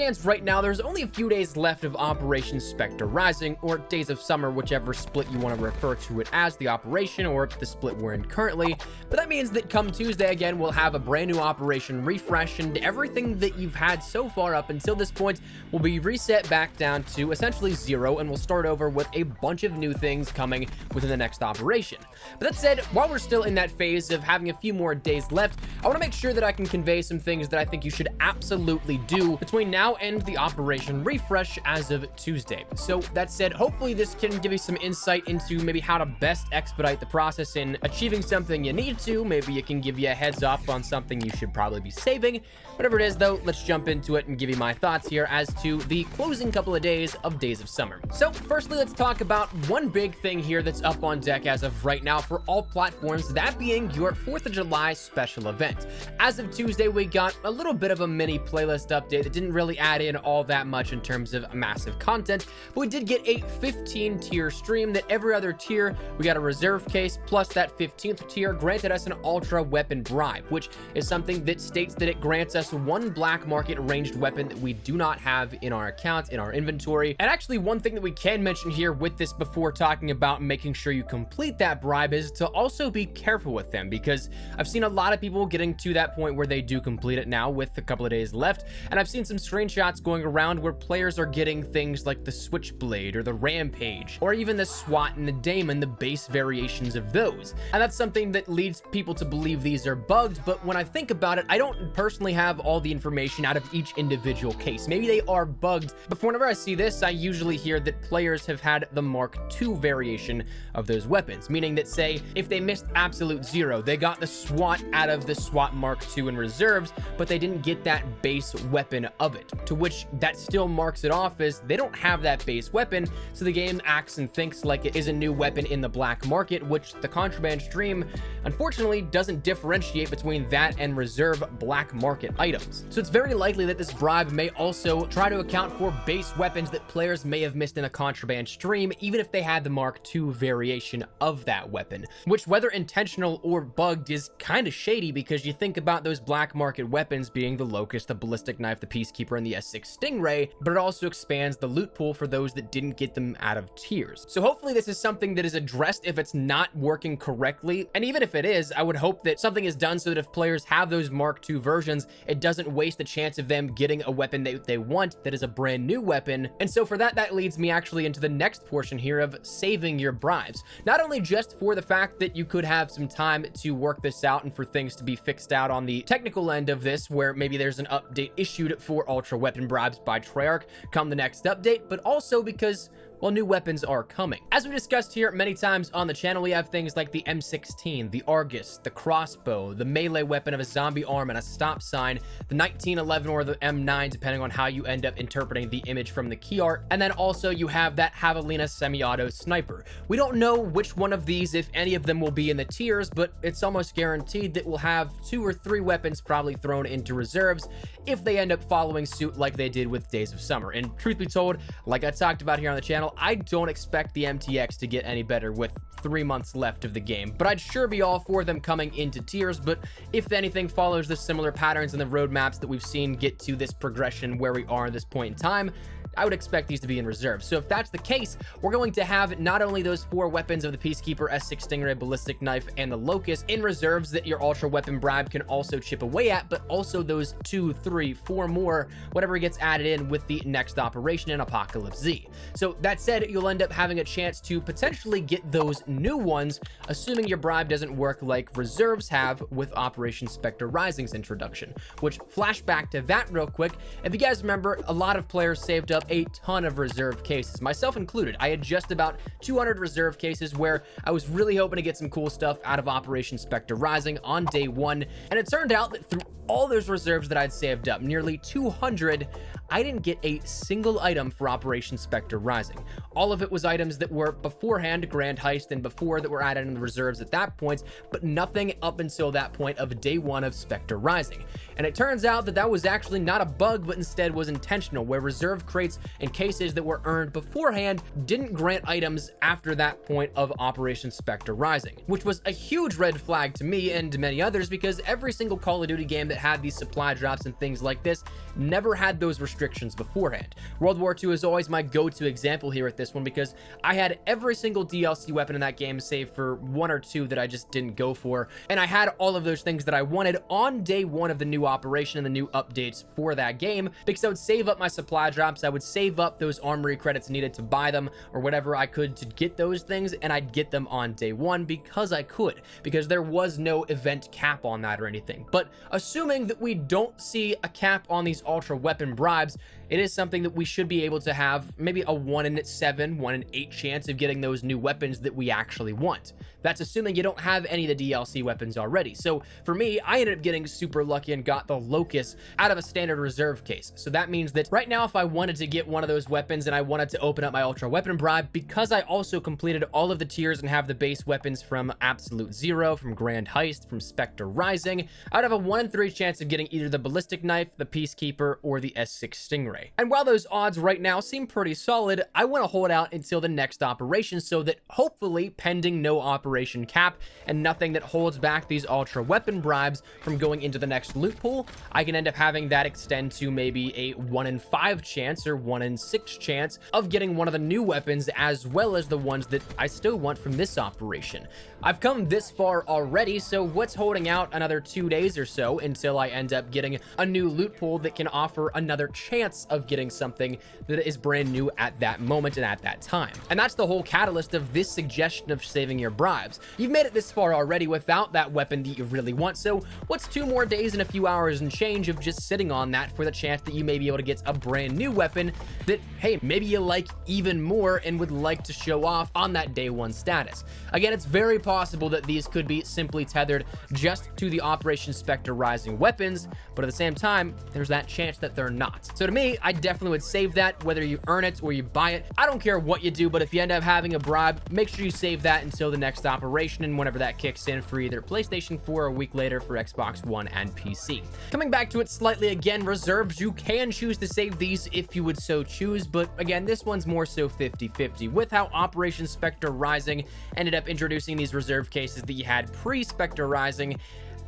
stands right now, there's only a few days left of Operation Spectre Rising, or Days of Summer, whichever split you want to refer to it as, the operation or the split we're in currently. But that means that come Tuesday again, we'll have a brand new operation refresh, and everything that you've had so far up until this point will be reset back down to essentially zero, and we'll start over with a bunch of new things coming within the next operation. But that said, while we're still in that phase of having a few more days left, I want to make sure that I can convey some things that I think you should absolutely do between now and the operation refresh as of Tuesday. So that said, hopefully this can give you some insight into maybe how to best expedite the process in achieving something you need to. Maybe it can give you a heads up on something you should probably be saving. Whatever it is though, let's jump into it and give you my thoughts here as to the closing couple of days of Days of Summer. So firstly, let's talk about one big thing here that's up on deck as of right now for all platforms, that being your 4th of July special event. As of Tuesday, we got a little bit of a mini playlist update that didn't really add in all that much in terms of massive content, but we did get a 15 tier stream that every other tier, we got a reserve case, plus that 15th tier granted us an ultra weapon bribe, which is something that states that it grants us one black market ranged weapon that we do not have in our account, in our inventory. And actually, one thing that we can mention here with this before talking about making sure you complete that bribe is to also be careful with them, because I've seen a lot of people getting to that point where they do complete it now with a couple of days left, and I've seen some screenshots going around where players are getting things like the Switchblade or the Rampage, or even the SWAT and the Daemon, the base variations of those. And that's something that leads people to believe these are bugged, but when I think about it, I don't personally have all the information out of each individual case. Maybe they are bugged, but whenever I see this, I usually hear that players have had the Mark II variation of those weapons, meaning that, say, if they missed Absolute Zero, they got the SWAT out of the SWAT Mark II in reserves, but they didn't get that base weapon of it, to which that still marks it off as they don't have that base weapon, so the game acts and thinks like it is a new weapon in the black market, which the contraband stream unfortunately doesn't differentiate between that and reserve black market items. So it's very likely that this bribe may also try to account for base weapons that players may have missed in a contraband stream, even if they had the Mark II variation of that weapon, which, whether intentional or bugged, is kind of shady, because you think about those black market weapons being the Locust, the Ballistic Knife, the Peacekeeper, and the S6 Stingray, but it also expands the loot pool for those that didn't get them out of tiers. So hopefully this is something that is addressed if it's not working correctly, and even if it is, I would hope that something is done so that if players have those Mark II versions, it doesn't waste the chance of them getting a weapon that they want that is a brand new weapon. And so for that leads me actually into the next portion here of saving your bribes. Not only just for the fact that you could have some time to work this out and for things to be fixed out on the technical end of this, where maybe there's an update issued for ultra weapon bribes by Treyarch come the next update, but also because, well, new weapons are coming. As we discussed here many times on the channel, we have things like the M16, the Argus, the crossbow, the melee weapon of a zombie arm and a stop sign, the 1911 or the M9, depending on how you end up interpreting the image from the key art. And then also you have that Javelina semi-auto sniper. We don't know which one of these, if any of them, will be in the tiers, but it's almost guaranteed that we'll have 2 or 3 weapons probably thrown into reserves if they end up following suit like they did with Days of Summer. And truth be told, like I talked about here on the channel, I don't expect the MTX to get any better with 3 months left of the game, but I'd sure be all for them coming into tiers. But if anything follows the similar patterns in the roadmaps that we've seen get to this progression where we are at this point in time, I would expect these to be in reserve. So if that's the case, we're going to have not only those 4 weapons of the Peacekeeper, S6 Stingray, Ballistic Knife, and the Locust in reserves that your ultra weapon bribe can also chip away at, but also those 2, 3, 4 more, whatever gets added in with the next operation in Apocalypse Z. So that said, you'll end up having a chance to potentially get those new ones, assuming your bribe doesn't work like reserves have with Operation Spectre Rising's introduction, which, flashback to that real quick, if you guys remember, a lot of players saved up a ton of reserve cases, myself included. I had just about 200 reserve cases where I was really hoping to get some cool stuff out of Operation Spectre Rising on day 1, and it turned out that through all those reserves that I'd saved up, nearly 200, I didn't get a single item for Operation Spectre Rising. All of it was items that were beforehand Grand Heist and before that were added in the reserves at that point, but nothing up until that point of day 1 of Spectre Rising. And it turns out that that was actually not a bug, but instead was intentional, where reserve crates and cases that were earned beforehand didn't grant items after that point of Operation Spectre Rising, which was a huge red flag to me and many others, because every single Call of Duty game that that had these supply drops and things like this never had those restrictions beforehand. World War II is always my go-to example here at this one because I had every single DLC weapon in that game save for one or two that I just didn't go for, and I had all of those things that I wanted on day one of the new operation and the new updates for that game because I would save up my supply drops, I would save up those armory credits needed to buy them or whatever I could to get those things, and I'd get them on day one because I could, because there was no event cap on that or anything. But assuming that we don't see a cap on these ultra weapon bribes, it is something that we should be able to have maybe a 1 in 7, 1 in 8 chance of getting those new weapons that we actually want. That's assuming you don't have any of the DLC weapons already. So for me, I ended up getting super lucky and got the Locust out of a standard reserve case. So that means that right now, if I wanted to get one of those weapons and I wanted to open up my ultra weapon bribe, because I also completed all of the tiers and have the base weapons from Absolute Zero, from Grand Heist, from Spectre Rising, I'd have a 1 in 3 chance of getting either the Ballistic Knife, the Peacekeeper, or the S6 Stingray. And while those odds right now seem pretty solid, I want to hold out until the next operation so that hopefully, pending no operation cap and nothing that holds back these ultra weapon bribes from going into the next loot pool, I can end up having that extend to maybe a 1 in 5 chance or 1 in 6 chance of getting one of the new weapons as well as the ones that I still want from this operation. I've come this far already, so what's holding out another 2 days or so until I end up getting a new loot pool that can offer another chance of getting something that is brand new at that moment and at that time. And that's the whole catalyst of this suggestion of saving your bribes. You've made it this far already without that weapon that you really want, so what's 2 more days and a few hours and change of just sitting on that for the chance that you may be able to get a brand new weapon that, hey, maybe you like even more and would like to show off on that day 1 status. Again, it's very possible that these could be simply tethered just to the Operation Spectre Rising weapons, but at the same time, there's that chance that they're not. So to me, I definitely would save that, whether you earn it or you buy it. I don't care what you do, but if you end up having a bribe, make sure you save that until the next operation and whenever that kicks in for either PlayStation 4 or a week later for Xbox One and PC. Coming back to it slightly again, reserves, you can choose to save these if you would so choose, but again, this one's more so 50-50. With how Operation Spectre Rising ended up introducing these reserve cases that you had pre-Spectre Rising,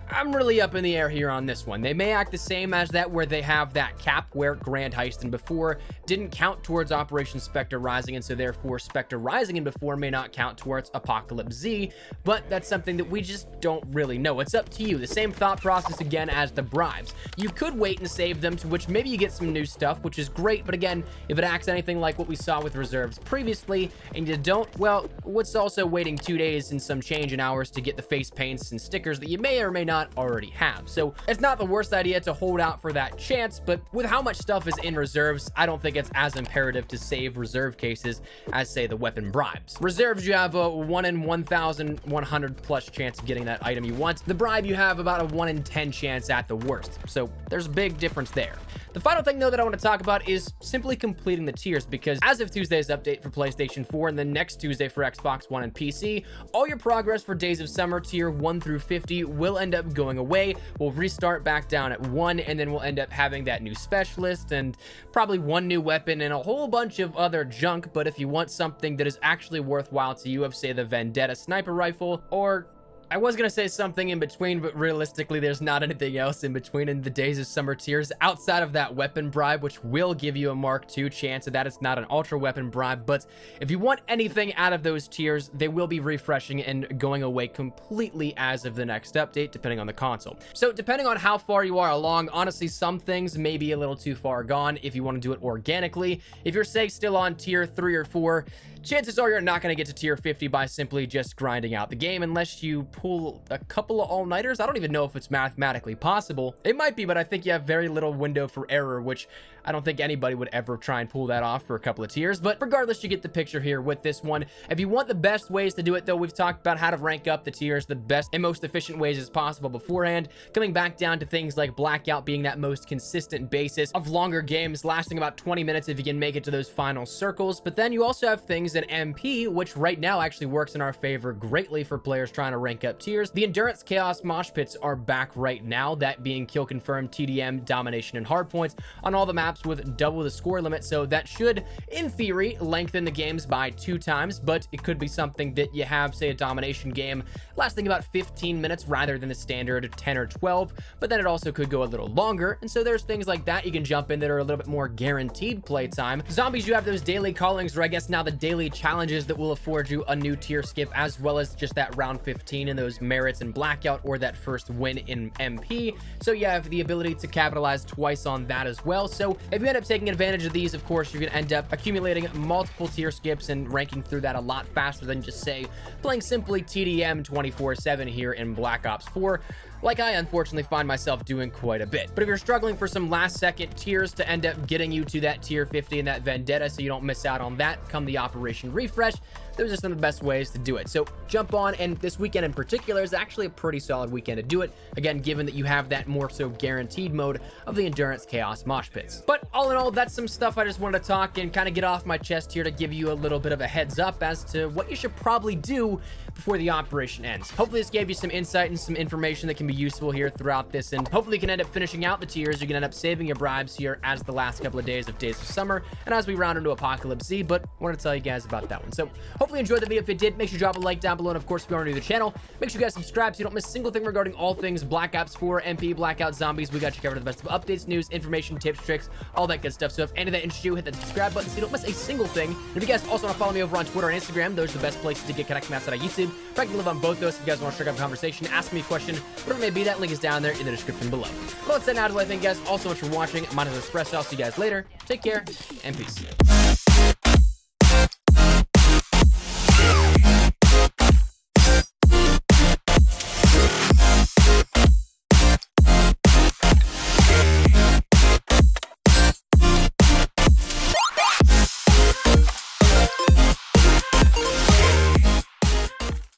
I'm really up in the air here on this one. They may act the same as that, where they have that cap where Grand Heist and before didn't count towards Operation Spectre Rising, and so therefore Spectre Rising and before may not count towards Apocalypse Z, but that's something that we just don't really know. It's up to you. The same thought process again as the bribes. You could wait and save them, to which maybe you get some new stuff, which is great, but again, if it acts anything like what we saw with reserves previously, and you don't, well, what's also waiting 2 days and some change in hours to get the face paints and stickers that you may or may not already have. So it's not the worst idea to hold out for that chance, but with how much stuff is in reserves, I don't think it's as imperative to save reserve cases as, say, the weapon bribes. Reserves, you have a 1 in 1,100 plus chance of getting that item you want. The bribe, you have about a 1 in 10 chance at the worst. So there's a big difference there. The final thing, though, that I want to talk about is simply completing the tiers, because as of Tuesday's update for PlayStation 4 and then next Tuesday for Xbox One and PC, all your progress for Days of Summer tier 1 through 50 will end up going away. We'll restart back down at 1, and then we'll end up having that new specialist and probably 1 new weapon and a whole bunch of other junk. But if you want something that is actually worthwhile to you, of say the Vendetta sniper rifle, or I was going to say something in between, but realistically, there's not anything else in between in the Days of Summer tiers outside of that weapon bribe, which will give you a Mark II chance, and that it's not an ultra weapon bribe. But if you want anything out of those tiers, they will be refreshing and going away completely as of the next update, depending on the console. So depending on how far you are along, honestly, some things may be a little too far gone if you want to do it organically. If you're, say, still on tier 3 or 4, chances are you're not going to get to tier 50 by simply just grinding out the game, unless you pull a couple of all-nighters. I don't even know if it's mathematically possible. It might be, but I think you have very little window for error, which I don't think anybody would ever try and pull that off for a couple of tiers. But regardless, you get the picture here with this one. If you want the best ways to do it, though, we've talked about how to rank up the tiers the best and most efficient ways as possible beforehand, coming back down to things like Blackout being that most consistent basis of longer games lasting about 20 minutes if you can make it to those final circles. But then you also have things at MP, which right now actually works in our favor greatly for players trying to rank up tiers. The Endurance Chaos Mosh Pits are back right now, that being Kill Confirmed, TDM, Domination, and Hardpoints on all the maps maps with double the score limit, so that should, in theory, lengthen the games by 2 times, but it could be something that you have, say, a domination game lasting about 15 minutes rather than the standard 10 or 12, but then it also could go a little longer, and so there's things like that you can jump in that are a little bit more guaranteed playtime. Zombies, you have those daily callings, or I guess now the daily challenges that will afford you a new tier skip, as well as just that round 15 and those merits in Blackout or that first win in MP. So you have the ability to capitalize twice on that as well. So if you end up taking advantage of these, of course, you're going to end up accumulating multiple tier skips and ranking through that a lot faster than just, say, playing simply TDM 24/7 here in Black Ops 4, like I unfortunately find myself doing quite a bit. But if you're struggling for some last second tiers to end up getting you to that tier 50 and that Vendetta so you don't miss out on that come the Operation Refresh, those are some of the best ways to do it. So jump on, and this weekend in particular is actually a pretty solid weekend to do it, again, given that you have that more so guaranteed mode of the Endurance Chaos Mosh Pits. But all in all, that's some stuff I just wanted to talk and kind of get off my chest here to give you a little bit of a heads up as to what you should probably do before the operation ends. Hopefully this gave you some insight and some information that can be useful here throughout this, and hopefully you can end up finishing out the tiers. You can end up saving your bribes here as the last couple of days of Days of Summer and as we round into Apocalypse Z, but I want to tell you guys about that one. So hopefully you enjoyed the video. If you did, make sure you drop a like down below, and of course if you are new to the channel, make sure you guys subscribe so you don't miss a single thing regarding all things Black Ops 4, MP, Blackout, Zombies. We got you covered, the best of updates, news, information, tips, tricks, all that good stuff. So if any of that interests you, hit that subscribe button so you don't miss a single thing. And if you guys also want to follow me over on Twitter and Instagram, those are the best places to get connected outside of YouTube. If I can live on both those, if you guys want to strike up a conversation, ask me a question, whatever it may be, that link is down there in the description below. Well, that's it now. Thank you guys all so much for watching. My name is Espresso. I'll see you guys later. Take care and peace.